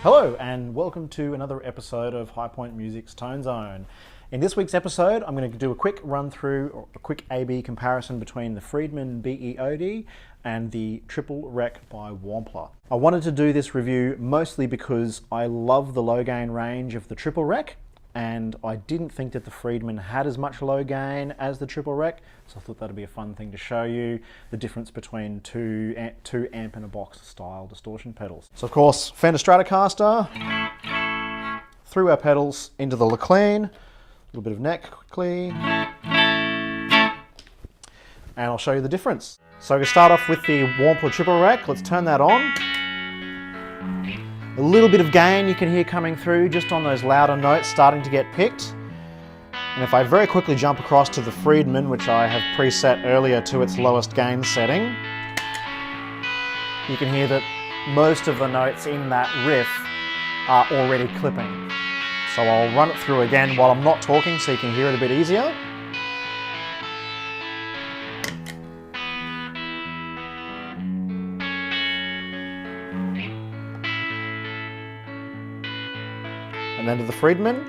Hello and welcome to another episode of High Point Music's Tone Zone. In this week's episode, I'm going to do a quick run through, or a quick A-B comparison between the Friedman BEOD and the Triple Rec by Wampler. I wanted to do this review mostly because I love the low gain range of the Triple Rec, and I didn't think that the Friedman had as much low gain as the Triple Rec, so I thought that'd be a fun thing to show you, the difference between two amp in a box style distortion pedals. So of course, Fender Stratocaster, through our pedals into the clean, a little bit of neck quickly, and I'll show you the difference. So we're going to start off with the Wampler Triple Rec. Let's turn that on. A little bit of gain you can hear coming through just on those louder notes starting to get picked. And if I very quickly jump across to the Friedman, which I have preset earlier to its lowest gain setting, you can hear that most of the notes in that riff are already clipping. So I'll run it through again while I'm not talking so you can hear it a bit easier. And then to the Friedman.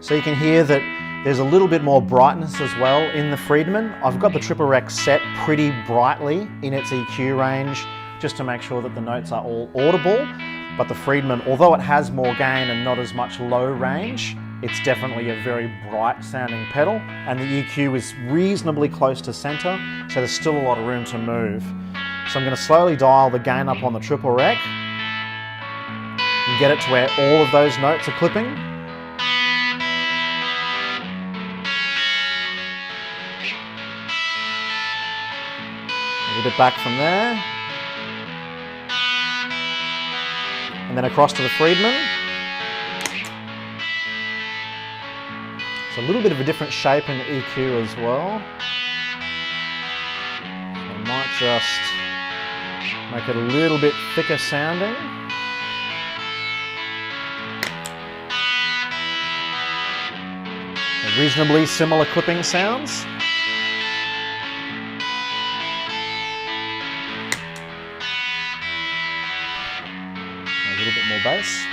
So you can hear that there's a little bit more brightness as well in the Friedman. I've got the Triple Rec set pretty brightly in its EQ range just to make sure that the notes are all audible. But the Friedman, although it has more gain and not as much low range, it's definitely a very bright sounding pedal, and the EQ is reasonably close to center, so there's still a lot of room to move. So I'm going to slowly dial the gain up on the Triple Rec and get it to where all of those notes are clipping. A little bit back from there. And then across to the Friedman. It's a little bit of a different shape in the EQ as well. So I might just make it a little bit thicker sounding. Reasonably similar clipping sounds. A little bit more bass.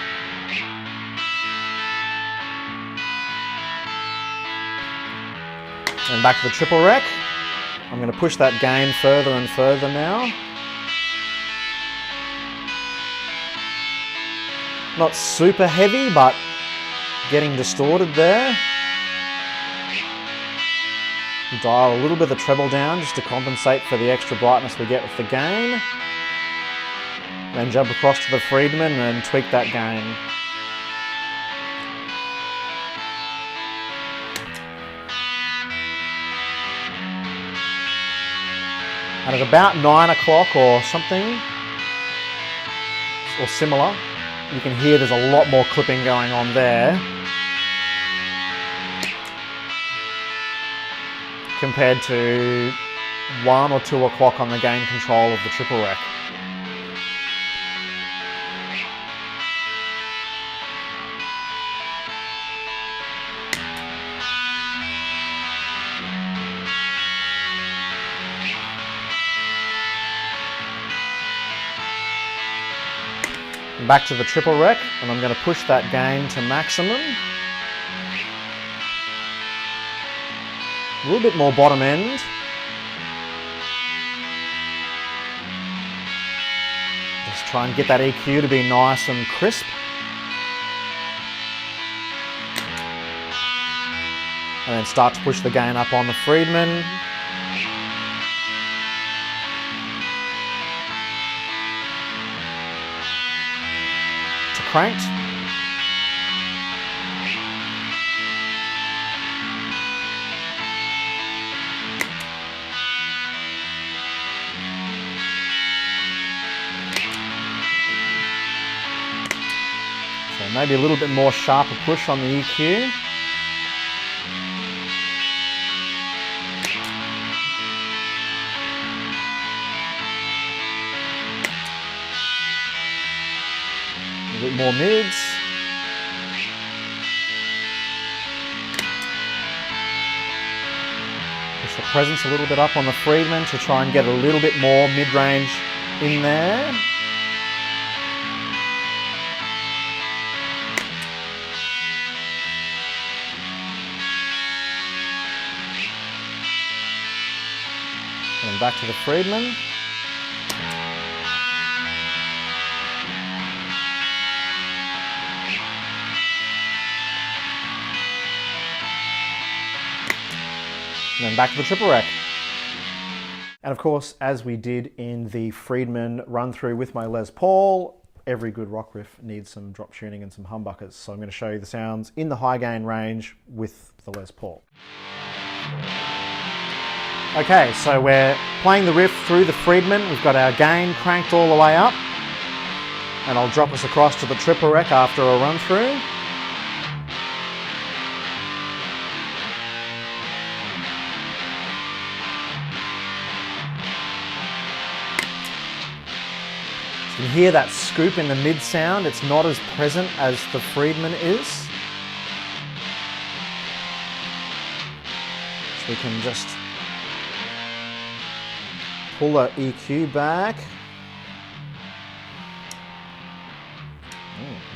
And back to the Triple Rec. I'm going to push that gain further and further now. Not super heavy, but getting distorted there. Dial a little bit of the treble down just to compensate for the extra brightness we get with the gain. Then jump across to the Friedman and tweak that gain. And at about 9 o'clock or something, or similar, you can hear there's a lot more clipping going on there compared to 1 or 2 o'clock on the gain control of the Triple Rec. Back to the Triple Rec, and I'm going to push that gain to maximum. A little bit more bottom end. Just try and get that EQ to be nice and crisp. And then start to push the gain up on the Friedman. Cranked. So maybe a little bit more sharper push on the EQ. A bit more mids. presence a little bit up on the Friedman to try and get a little bit more mid-range in there. And back to the Friedman. And then back to the triple rack. And of course, as we did in the Friedman run through with my Les Paul, every good rock riff needs some drop tuning and some humbuckers. So I'm going to show you the sounds in the high gain range with the Les Paul. Okay, so we're playing the riff through the Friedman. We've got our gain cranked all the way up. And I'll drop us across to the triple rack after a run through. You can hear that scoop in the mid sound. It's not as present as the Friedman is. So we can just pull that EQ back.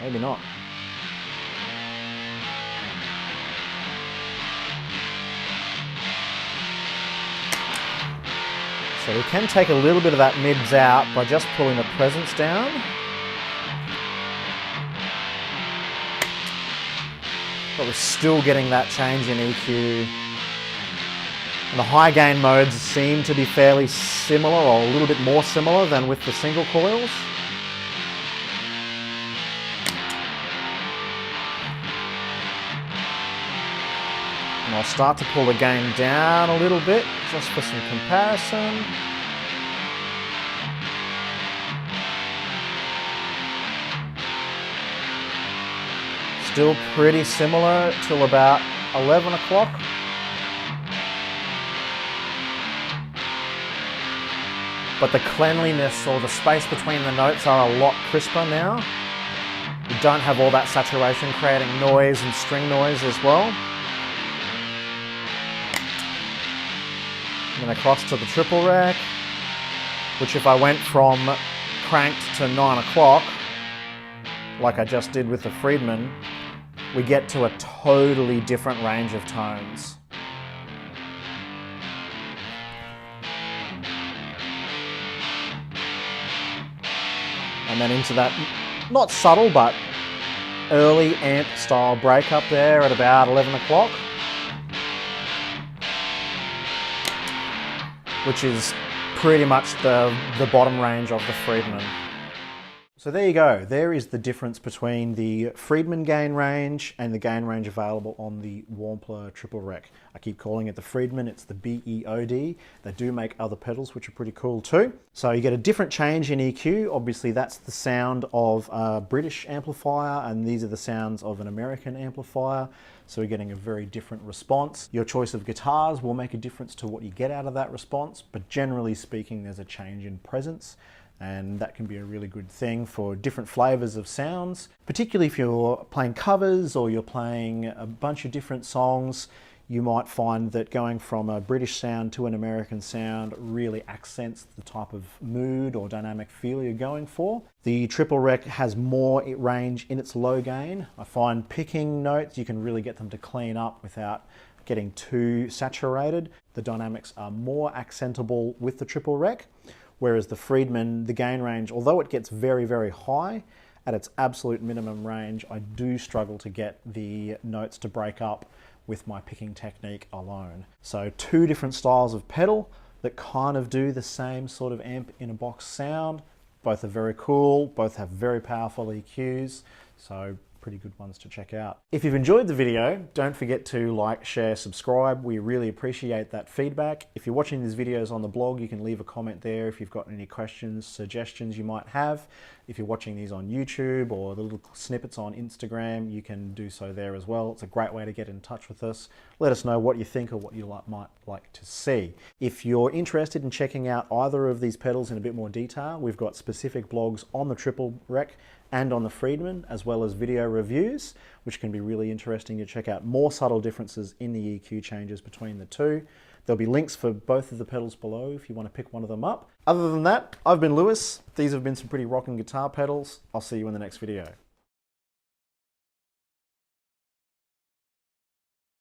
Maybe not. So we can take a little bit of that mids out by just pulling the presence down. But we're still getting that change in EQ. And the high gain modes seem to be fairly similar, or a little bit more similar than with the single coils. And I'll start to pull the gain down a little bit, just for some comparison. Still pretty similar till about 11 o'clock. But the cleanliness or the space between the notes are a lot crisper now. You don't have all that saturation creating noise and string noise as well. And then across to the triple rack, which if I went from cranked to 9 o'clock, like I just did with the Friedman, we get to a totally different range of tones. And then into that, not subtle, but early amp style break up there at about 11 o'clock. Which is pretty much the bottom range of the Friedman. So there you go. There is the difference between the Friedman gain range and the gain range available on the Wampler triple rack. I keep calling it the Friedman, it's the BEOD. They do make other pedals which are pretty cool too. So you get a different change in EQ. Obviously that's the sound of a British amplifier, and these are the sounds of an American amplifier. So we're getting a very different response. Your choice of guitars will make a difference to what you get out of that response, but generally speaking there's a change in presence. And that can be a really good thing for different flavors of sounds, particularly if you're playing covers or you're playing a bunch of different songs. You might find that going from a British sound to an American sound really accents the type of mood or dynamic feel you're going for. The triple rec has more range in its low gain. I find picking notes, you can really get them to clean up without getting too saturated. The dynamics are more accentable with the triple rec. Whereas the Friedman, the gain range, although it gets very, very high, at its absolute minimum range, I do struggle to get the notes to break up with my picking technique alone. So two different styles of pedal that kind of do the same sort of amp in a box sound. Both are very cool, both have very powerful EQs, so pretty good ones to check out. If you've enjoyed the video, don't forget to like, share, subscribe. We really appreciate that feedback. If you're watching these videos on the blog, you can leave a comment there if you've got any questions, suggestions you might have. If you're watching these on YouTube or the little snippets on Instagram, you can do so there as well. It's a great way to get in touch with us. Let us know what you think or what you might like to see. If you're interested in checking out either of these pedals in a bit more detail, we've got specific blogs on the triple rec and on the Friedman, as well as video reviews, which can be really interesting to check out more subtle differences in the EQ changes between the two. There'll be links for both of the pedals below if you want to pick one of them up. Other than that, I've been Lewis. These have been some pretty rocking guitar pedals. I'll see you in the next video.